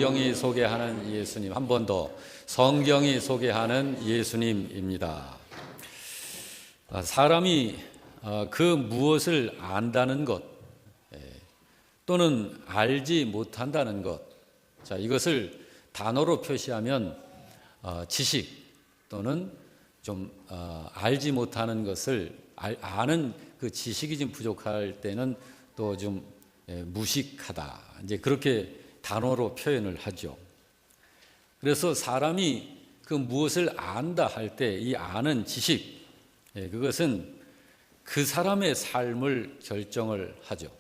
성경이 소개하는 예수님, 한 번 더 성경이 소개하는 예수님입니다. 사람이 그 무엇을 안다는 것 또는 알지 못한다는 것, 자, 이것을 단어로 표시하면 지식 또는 좀 알지 못하는 것을 아는 그 지식이 좀 부족할 때는 또 좀 무식하다, 이제 그렇게 단어로 표현을 하죠. 그래서 사람이 그 무엇을 안다 할 때 이 아는 지식, 그것은 그 사람의 삶을 결정을 하죠.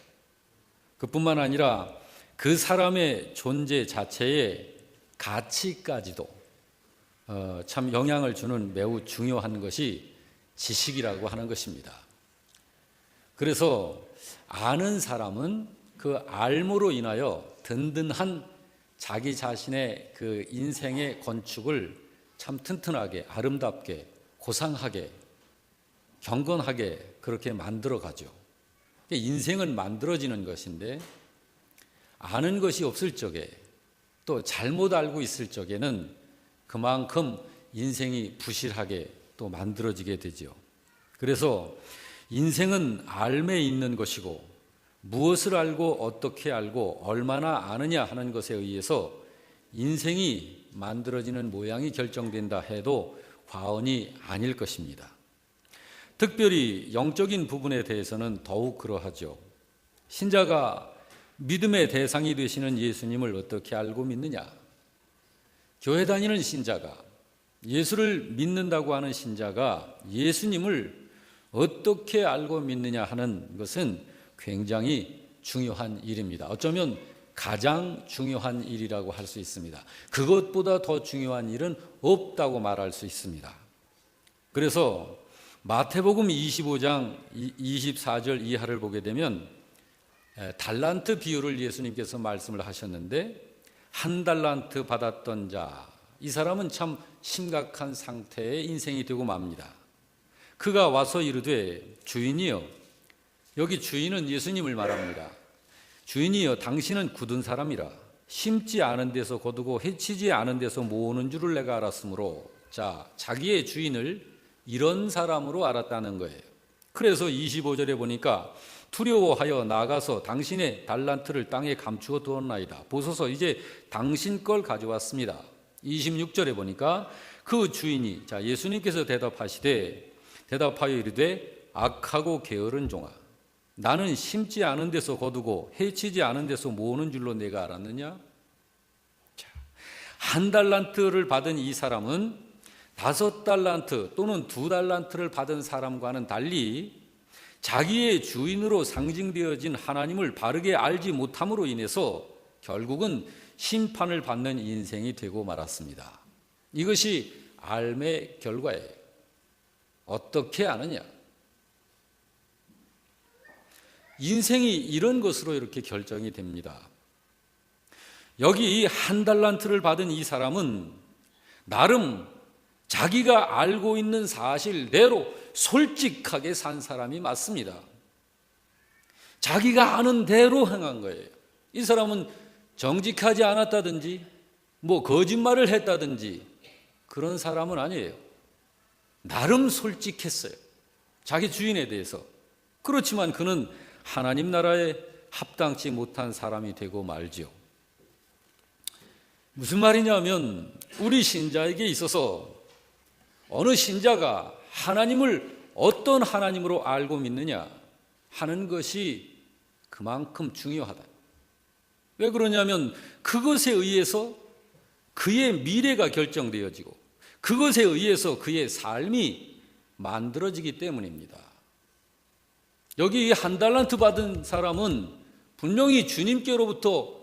그뿐만 아니라 그 사람의 존재 자체의 가치까지도 참 영향을 주는 매우 중요한 것이 지식이라고 하는 것입니다. 그래서 아는 사람은 그 알므로 인하여 든든한 자기 자신의 그 인생의 건축을 참 튼튼하게, 아름답게, 고상하게, 경건하게 그렇게 만들어가죠. 인생은 만들어지는 것인데 아는 것이 없을 적에, 또 잘못 알고 있을 적에는 그만큼 인생이 부실하게 또 만들어지게 되죠. 그래서 인생은 알매 있는 것이고, 무엇을 알고 어떻게 알고 얼마나 아느냐 하는 것에 의해서 인생이 만들어지는 모양이 결정된다 해도 과언이 아닐 것입니다. 특별히 영적인 부분에 대해서는 더욱 그러하죠. 신자가 믿음의 대상이 되시는 예수님을 어떻게 알고 믿느냐? 교회 다니는 신자가, 예수를 믿는다고 하는 신자가 예수님을 어떻게 알고 믿느냐 하는 것은 굉장히 중요한 일입니다. 어쩌면 가장 중요한 일이라고 할 수 있습니다. 그것보다 더 중요한 일은 없다고 말할 수 있습니다. 그래서 마태복음 25장 24절 이하를 보게 되면 달란트 비유를 예수님께서 말씀을 하셨는데, 한 달란트 받았던 자, 이 사람은 참 심각한 상태의 인생이 되고 맙니다. 그가 와서 이르되, 주인이여, 여기 주인은 예수님을 말합니다. 주인이여, 당신은 굳은 사람이라 심지 않은 데서 거두고 해치지 않은 데서 모으는 줄을 내가 알았으므로, 자, 자기의 주인을 이런 사람으로 알았다는 거예요. 그래서 25절에 보니까 두려워하여 나가서 당신의 달란트를 땅에 감추어 두었나이다. 보소서, 이제 당신 걸 가져왔습니다. 26절에 보니까 그 주인이, 자, 예수님께서 대답하여 이르되, 악하고 게으른 종아, 나는 심지 않은 데서 거두고 해치지 않은 데서 모으는 줄로 내가 알았느냐? 자, 한 달란트를 받은 이 사람은 5달란트 또는 2달란트를 받은 사람과는 달리 자기의 주인으로 상징되어진 하나님을 바르게 알지 못함으로 인해서 결국은 심판을 받는 인생이 되고 말았습니다. 이것이 알매 결과예요. 어떻게 아느냐? 인생이 이런 것으로 이렇게 결정이 됩니다. 여기 한 달란트를 받은 이 사람은 나름 자기가 알고 있는 사실대로 솔직하게 산 사람이 맞습니다. 자기가 아는 대로 행한 거예요. 이 사람은 정직하지 않았다든지 거짓말을 했다든지 그런 사람은 아니에요. 나름 솔직했어요. 자기 주인에 대해서. 그렇지만 그는 하나님 나라에 합당치 못한 사람이 되고 말지요. 무슨 말이냐면, 우리 신자에게 있어서 어느 신자가 하나님을 어떤 하나님으로 알고 믿느냐 하는 것이 그만큼 중요하다. 왜 그러냐면 그것에 의해서 그의 미래가 결정되어지고 그것에 의해서 그의 삶이 만들어지기 때문입니다. 여기 한 달란트 받은 사람은 분명히 주님에게로부터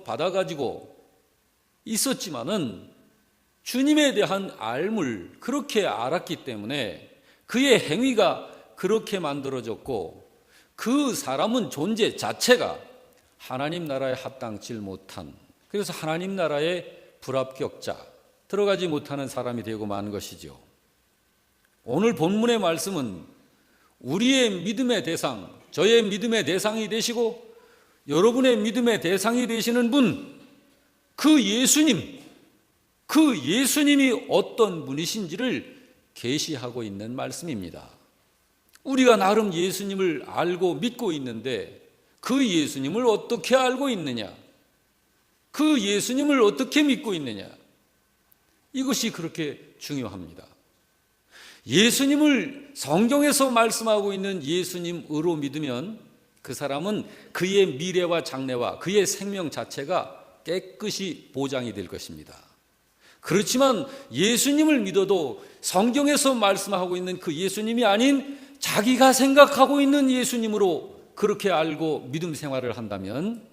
받아가지고 있었지만은 주님에 대한 알물 그렇게 알았기 때문에 그의 행위가 그렇게 만들어졌고, 그 사람은 존재 자체가 하나님 나라에 합당치 못한, 그래서 하나님 나라의 불합격자, 들어가지 못하는 사람이 되고 만 것이죠. 오늘 본문의 말씀은 우리의 믿음의 대상, 저의 믿음의 대상이 되시고 여러분의 믿음의 대상이 되시는 분, 그 예수님이 어떤 분이신지를 계시하고 있는 말씀입니다. 우리가 나름 예수님을 알고 믿고 있는데 그 예수님을 어떻게 알고 있느냐? 그 예수님을 어떻게 믿고 있느냐? 이것이 그렇게 중요합니다. 예수님을 성경에서 말씀하고 있는 예수님으로 믿으면 그 사람은 그의 미래와 장래와 그의 생명 자체가 깨끗이 보장이 될 것입니다. 그렇지만 예수님을 믿어도 성경에서 말씀하고 있는 그 예수님이 아닌 자기가 생각하고 있는 예수님으로 그렇게 알고 믿음 생활을 한다면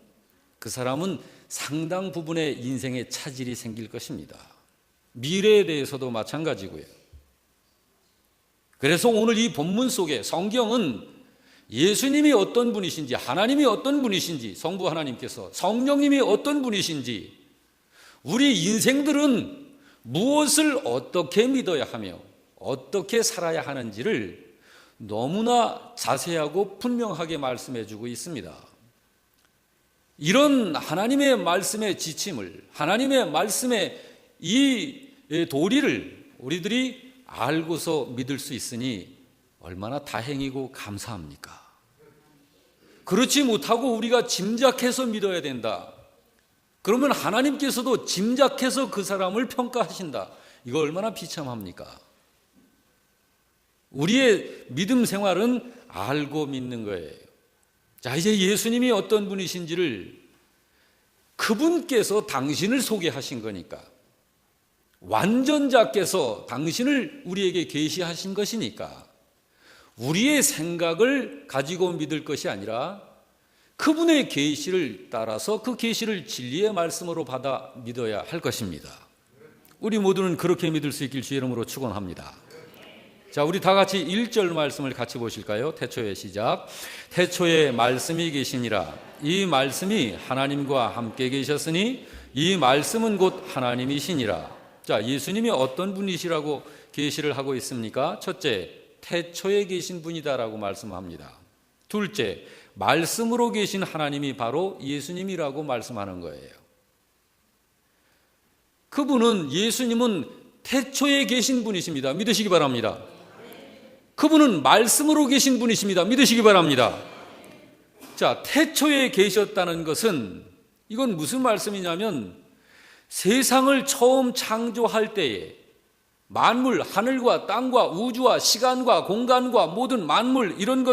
그 사람은 상당 부분의 인생에 차질이 생길 것입니다. 미래에 대해서도 마찬가지고요. 그래서 오늘 이 본문 속에 성경은 예수님이 어떤 분이신지, 하나님이 어떤 분이신지, 성부 하나님께서 성령님이 어떤 분이신지, 우리 인생들은 무엇을 어떻게 믿어야 하며 어떻게 살아야 하는지를 너무나 자세하고 분명하게 말씀해 주고 있습니다. 이런 하나님의 말씀의 지침을, 하나님의 말씀의 이 도리를 우리들이 알고서 믿을 수 있으니 얼마나 다행이고 감사합니까? 그렇지 못하고 우리가 짐작해서 믿어야 된다. 그러면 하나님께서도 짐작해서 그 사람을 평가하신다. 이거 얼마나 비참합니까? 우리의 믿음 생활은 알고 믿는 거예요. 자, 이제 예수님이 어떤 분이신지를 그분께서 당신을 소개하신 거니까, 완전자께서 당신을 우리에게 계시하신 것이니까 우리의 생각을 가지고 믿을 것이 아니라 그분의 계시를 따라서 그 계시를 진리의 말씀으로 받아 믿어야 할 것입니다. 우리 모두는 그렇게 믿을 수 있길 주의 이름으로 축원합니다. 자, 우리 다 같이 1절 말씀을 같이 보실까요? 태초에 시작. 태초에 말씀이 계시니라. 이 말씀이 하나님과 함께 계셨으니 이 말씀은 곧 하나님이시니라. 자, 예수님이 어떤 분이시라고 계시를 하고 있습니까? 첫째, 태초에 계신 분이다라고 말씀합니다. 둘째, 말씀으로 계신 하나님이 바로 예수님이라고 말씀하는 거예요. 그분은, 예수님은 태초에 계신 분이십니다. 믿으시기 바랍니다. 그분은 말씀으로 계신 분이십니다. 믿으시기 바랍니다. 자, 태초에 계셨다는 것은 이건 무슨 말씀이냐면 세상을 처음 창조할 때에 만물, 하늘과 땅과 우주와 시간과 공간과 모든 만물, 이런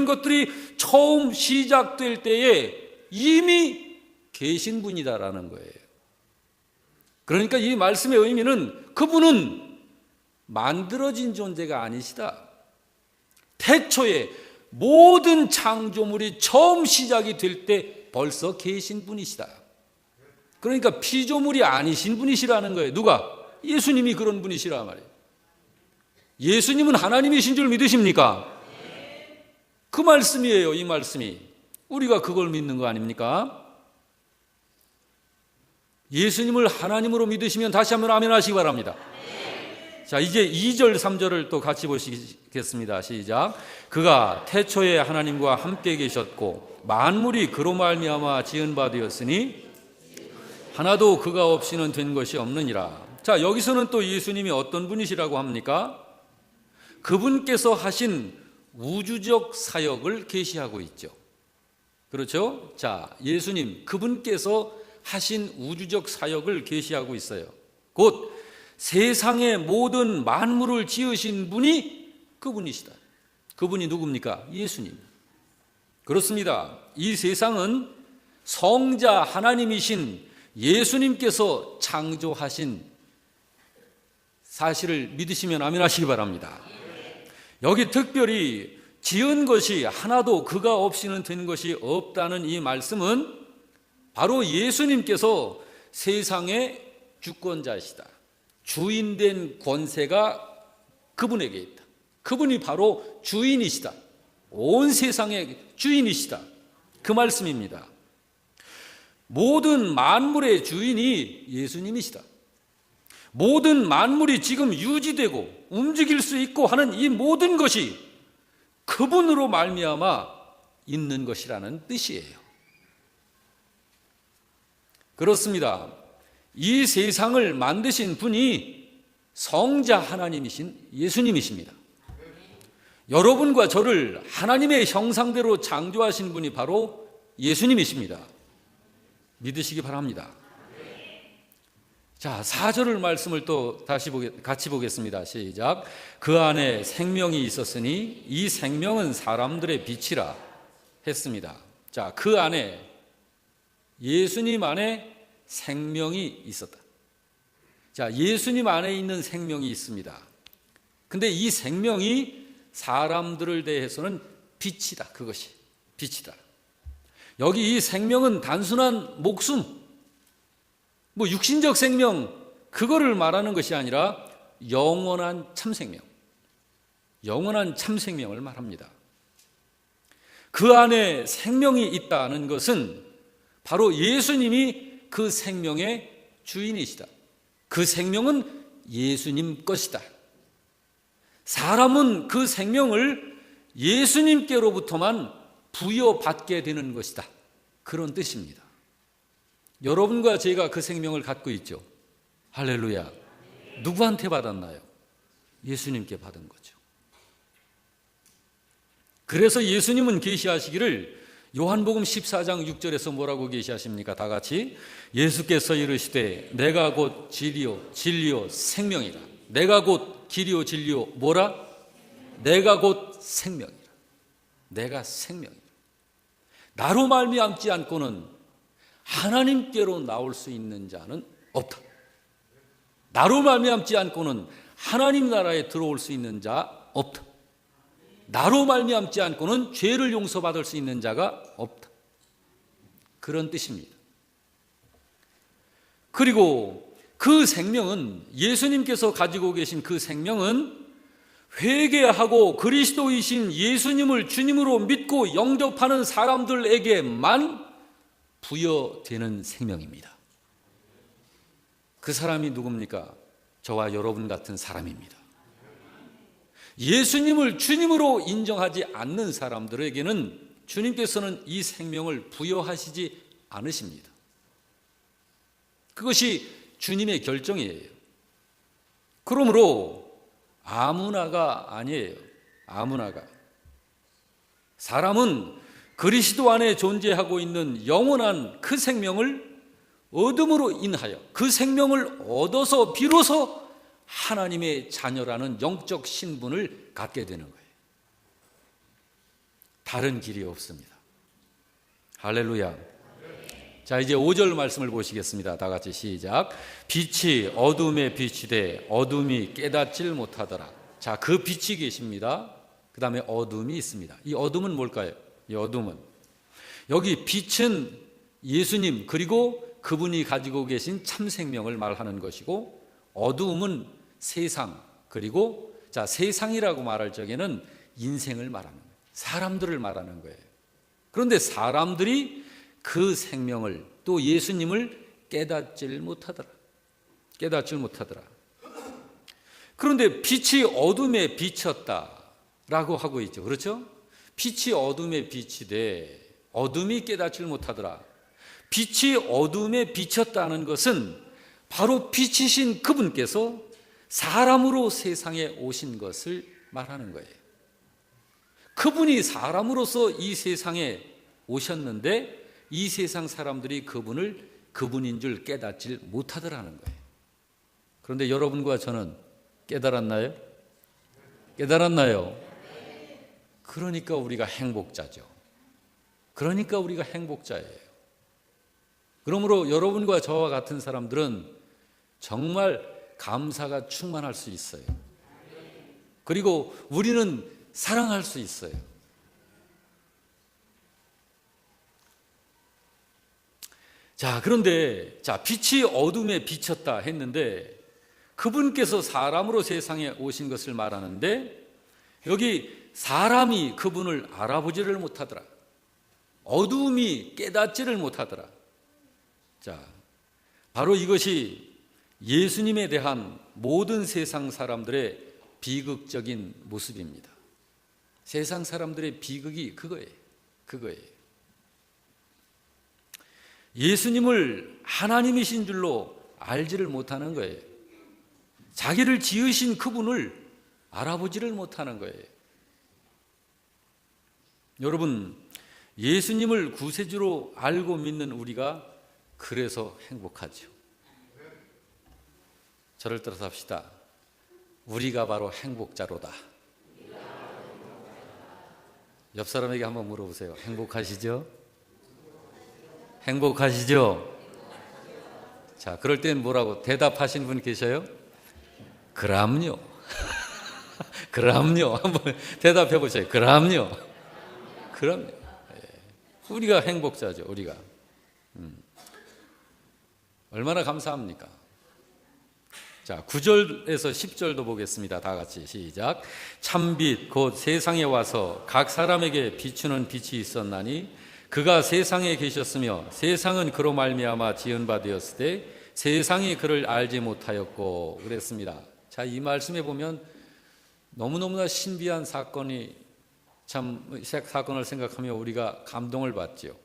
것들이 처음 시작될 때에 이미 계신 분이다라는 거예요. 그러니까 이 말씀의 의미는 그분은 만들어진 존재가 아니시다. 태초에 모든 창조물이 처음 시작이 될 때 벌써 계신 분이시다. 그러니까 피조물이 아니신 분이시라는 거예요. 누가? 예수님이 그런 분이시라 말이에요. 예수님은 하나님이신 줄 믿으십니까? 그 말씀이에요. 이 말씀이. 우리가 그걸 믿는 거 아닙니까? 예수님을 하나님으로 믿으시면 다시 한번 아멘 하시기 바랍니다. 자, 이제 2절 3절을 또 같이 보시겠습니다. 시작. 그가 태초에 하나님과 함께 계셨고 만물이 그로 말미암아 지은 바 되었으니 하나도 그가 없이는 된 것이 없느니라. 자, 여기서는 또 예수님이 어떤 분이시라고 합니까? 그분께서 하신 우주적 사역을 계시하고 있죠. 그렇죠? 자, 예수님, 그분께서 하신 우주적 사역을 계시하고 있어요. 곧 세상의 모든 만물을 지으신 분이 그분이시다. 그분이 누굽니까? 예수님. 그렇습니다. 이 세상은 성자 하나님이신 예수님께서 창조하신 사실을 믿으시면 아멘 하시기 바랍니다. 여기 특별히 지은 것이 하나도 그가 없이는 된 것이 없다는 이 말씀은 바로 예수님께서 세상의 주권자이시다. 주인된 권세가 그분에게 있다. 그분이 바로 주인이시다. 온 세상의 주인이시다. 그 말씀입니다. 모든 만물의 주인이 예수님이시다. 모든 만물이 지금 유지되고 움직일 수 있고 하는 이 모든 것이 그분으로 말미암아 있는 것이라는 뜻이에요. 그렇습니다. 이 세상을 만드신 분이 성자 하나님이신 예수님이십니다. 여러분과 저를 하나님의 형상대로 창조하신 분이 바로 예수님이십니다. 믿으시기 바랍니다. 자, 4절 말씀을 또 다시 같이 보겠습니다. 시작. 그 안에 생명이 있었으니 이 생명은 사람들의 빛이라 했습니다. 자, 그 안에, 예수님 안에 생명이 있었다. 자, 예수님 안에 있는 생명이 있습니다. 근데 이 생명이 사람들을 대해서는 빛이다. 그것이 빛이다. 여기 이 생명은 단순한 목숨, 육신적 생명, 그거를 말하는 것이 아니라 영원한 참생명, 영원한 참생명을 말합니다. 그 안에 생명이 있다는 것은 바로 예수님이 그 생명의 주인이시다. 그 생명은 예수님 것이다. 사람은 그 생명을 예수님께로부터만 부여받게 되는 것이다. 그런 뜻입니다. 여러분과 제가 그 생명을 갖고 있죠. 할렐루야. 누구한테 받았나요? 예수님께 받은 거죠. 그래서 예수님은 계시하시기를 요한복음 14장 6절에서 뭐라고 계시하십니까? 다 같이. 예수께서 이르시되 내가 곧 진리요 진리요 생명이라. 내가 곧 길이요 진리요 뭐라? 내가 곧 생명이라. 내가 생명이라. 나로 말미암지 않고는 하나님께로 나올 수 있는 자는 없다. 나로 말미암지 않고는 하나님 나라에 들어올 수 있는 자 없다. 나로 말미암지 않고는 죄를 용서받을 수 있는 자가 없다. 그런 뜻입니다. 그리고 그 생명은, 예수님께서 가지고 계신 그 생명은 회개하고 그리스도이신 예수님을 주님으로 믿고 영접하는 사람들에게만 부여되는 생명입니다. 그 사람이 누굽니까? 저와 여러분 같은 사람입니다. 예수님을 주님으로 인정하지 않는 사람들에게는 주님께서는 이 생명을 부여하시지 않으십니다. 그것이 주님의 결정이에요. 그러므로 아무나가 아니에요. 아무나가. 사람은 그리스도 안에 존재하고 있는 영원한 그 생명을 얻음으로 인하여, 그 생명을 얻어서 비로소 하나님의 자녀라는 영적 신분을 갖게 되는 거예요. 다른 길이 없습니다. 할렐루야. 자, 이제 5절 말씀을 보시겠습니다. 다 같이 시작. 빛이 어둠에 빛이 돼 어둠이 깨닫질 못하더라. 자, 그 빛이 계십니다. 그 다음에 어둠이 있습니다. 이 어둠은 뭘까요? 이 어둠은, 여기 빛은 예수님 그리고 그분이 가지고 계신 참 생명을 말하는 것이고, 어둠은 세상, 그리고 자, 세상이라고 말할 적에는 인생을 말하는 거예요. 사람들을 말하는 거예요. 그런데 사람들이 그 생명을, 또 예수님을 깨닫질 못하더라. 깨닫질 못하더라. 그런데 빛이 어둠에 비쳤다라고 하고 있죠. 그렇죠? 빛이 어둠에 빛이 돼 어둠이 깨닫질 못하더라. 빛이 어둠에 비쳤다는 것은 바로 빛이신 그분께서 사람으로 세상에 오신 것을 말하는 거예요. 그분이 사람으로서 이 세상에 오셨는데 이 세상 사람들이 그분을 그분인 줄 깨닫질 못하더라는 거예요. 그런데 여러분과 저는 깨달았나요? 깨달았나요? 그러니까 우리가 행복자죠. 그러니까 우리가 행복자예요. 그러므로 여러분과 저와 같은 사람들은 정말 감사가 충만할 수 있어요. 그리고 우리는 사랑할 수 있어요. 자, 그런데 빛이 어둠에 비쳤다 했는데 그분께서 사람으로 세상에 오신 것을 말하는데, 여기 사람이 그분을 알아보지를 못하더라. 어둠이 깨닫지를 못하더라. 자, 바로 이것이 예수님에 대한 모든 세상 사람들의 비극적인 모습입니다. 세상 사람들의 비극이 그거예요. 그거예요. 예수님을 하나님이신 줄로 알지를 못하는 거예요. 자기를 지으신 그분을 알아보지를 못하는 거예요. 여러분, 예수님을 구세주로 알고 믿는 우리가 그래서 행복하죠. 저를 따라서 합시다. 우리가 바로 행복자로다. 옆 사람에게 한번 물어보세요. 행복하시죠? 행복하시죠? 자, 그럴 땐 뭐라고 대답하신 분 계셔요? 그럼요. 그럼요. 한번 대답해 보세요. 그럼요. 그럼요. 우리가 행복자죠. 우리가. 얼마나 감사합니까? 자, 9절에서 10절도 보겠습니다. 다 같이 시작. 참빛 곧 세상에 와서 각 사람에게 비추는 빛이 있었나니 그가 세상에 계셨으며 세상은 그로 말미암아 지은 바 되었을 때 세상이 그를 알지 못하였고 그랬습니다. 자, 이 말씀에 보면 너무너무나 신비한 사건을 생각하며 우리가 감동을 받죠.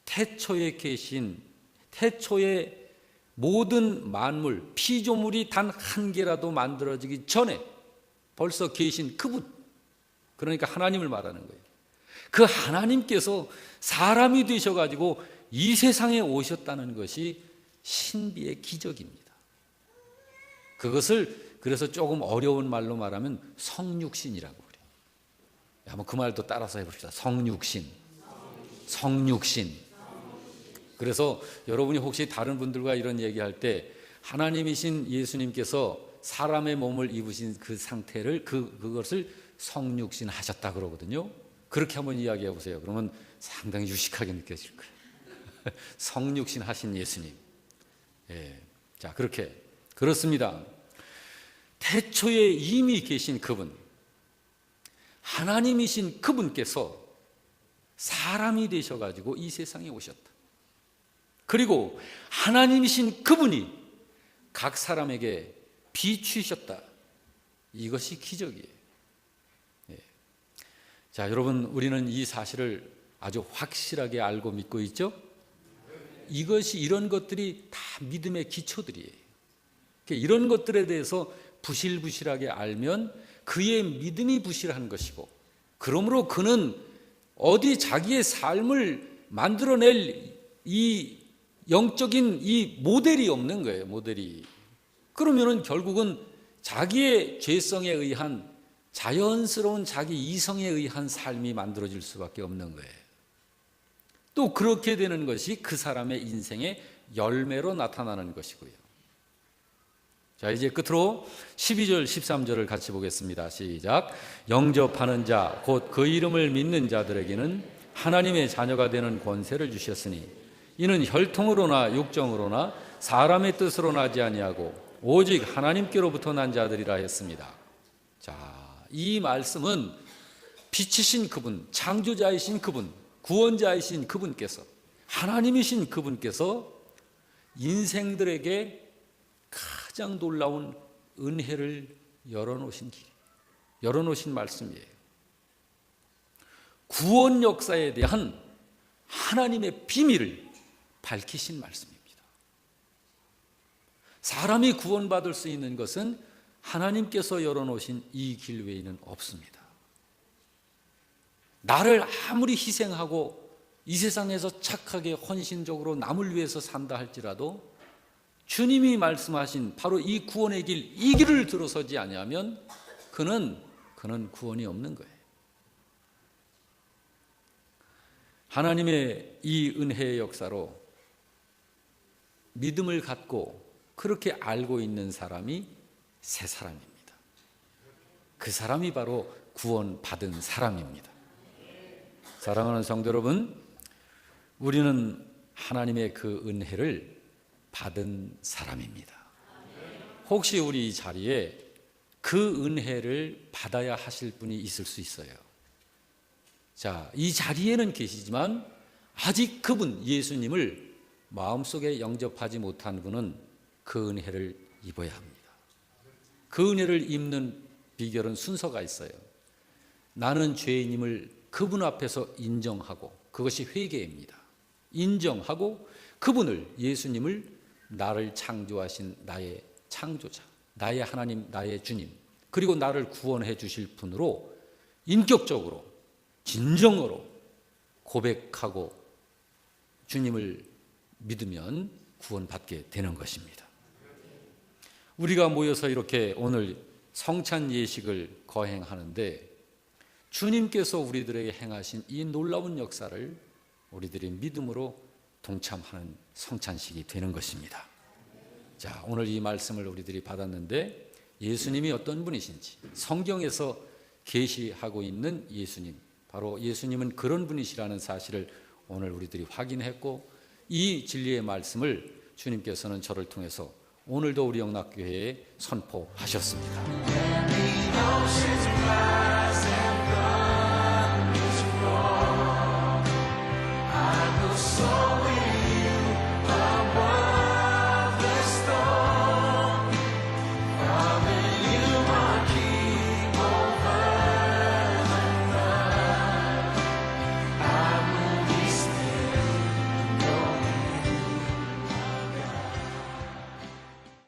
태초에 계신, 태초에 모든 만물, 피조물이 단 한 개라도 만들어지기 전에 벌써 계신 그분, 그러니까 하나님을 말하는 거예요. 그 하나님께서 사람이 되셔가지고 이 세상에 오셨다는 것이 신비의 기적입니다. 그것을 그래서 조금 어려운 말로 말하면 성육신이라고 그래요. 한번 그 말도 따라서 해봅시다. 성육신. 성육신. 그래서 여러분이 혹시 다른 분들과 이런 얘기할 때 하나님이신 예수님께서 사람의 몸을 입으신 그 상태를 그것을 성육신 하셨다 그러거든요. 그렇게 한번 이야기해 보세요. 그러면 상당히 유식하게 느껴질 거예요. 성육신 하신 예수님. 예. 자, 그렇습니다. 태초에 이미 계신 그분, 하나님이신 그분께서 사람이 되셔가지고 이 세상에 오셨다. 그리고 하나님이신 그분이 각 사람에게 비추셨다. 이것이 기적이에요. 예. 자, 여러분, 우리는 이 사실을 아주 확실하게 알고 믿고 있죠? 이런 것들이 다 믿음의 기초들이에요. 이런 것들에 대해서 부실부실하게 알면 그의 믿음이 부실한 것이고, 그러므로 그는 어디 자기의 삶을 만들어낼 이 영적인 이 모델이 없는 거예요. 모델이. 그러면은 결국은 자기의 죄성에 의한 자연스러운 자기 이성에 의한 삶이 만들어질 수밖에 없는 거예요. 또 그렇게 되는 것이 그 사람의 인생의 열매로 나타나는 것이고요. 자, 이제 끝으로 12절 13절을 같이 보겠습니다. 시작. 영접하는 자 곧 그 이름을 믿는 자들에게는 하나님의 자녀가 되는 권세를 주셨으니 이는 혈통으로나 육정으로나 사람의 뜻으로 나지 아니하고 오직 하나님께로부터 난 자들이라 했습니다. 자, 이 말씀은 빛이신 그분, 창조자이신 그분, 구원자이신 그분께서, 하나님이신 그분께서 인생들에게 가장 놀라운 은혜를 열어놓으신 말씀이에요. 구원 역사에 대한 하나님의 비밀을 밝히신 말씀입니다. 사람이 구원받을 수 있는 것은 하나님께서 열어놓으신 이 길 외에는 없습니다. 나를 아무리 희생하고 이 세상에서 착하게 헌신적으로 남을 위해서 산다 할지라도 주님이 말씀하신 바로 이 구원의 길, 이 길을 들어서지 아니하면 그는 구원이 없는 거예요. 하나님의 이 은혜의 역사로 믿음을 갖고 그렇게 알고 있는 사람이 세 사람입니다. 그 사람이 바로 구원받은 사람입니다. 사랑하는 성도 여러분, 우리는 하나님의 그 은혜를 받은 사람입니다. 혹시 우리 이 자리에 그 은혜를 받아야 하실 분이 있을 수 있어요. 자, 이 자리에는 계시지만 아직 그분 예수님을 마음속에 영접하지 못한 분은 그 은혜를 입어야 합니다. 그 은혜를 입는 비결은 순서가 있어요. 나는 죄인임을 그분 앞에서 인정하고, 그것이 회개입니다. 인정하고 그분을, 예수님을 나를 창조하신 나의 창조자, 나의 하나님, 나의 주님, 그리고 나를 구원해 주실 분으로 인격적으로 진정으로 고백하고 주님을 믿으면 구원받게 되는 것입니다. 우리가 모여서 이렇게 오늘 성찬 예식을 거행하는데 주님께서 우리들에게 행하신 이 놀라운 역사를 우리들이 믿음으로 동참하는 성찬식이 되는 것입니다. 자, 오늘 이 말씀을 우리들이 받았는데 예수님이 어떤 분이신지, 성경에서 계시하고 있는 예수님, 바로 예수님은 그런 분이시라는 사실을 오늘 우리들이 확인했고, 이 진리의 말씀을 주님께서는 저를 통해서 오늘도 우리 영락교회에 선포하셨습니다.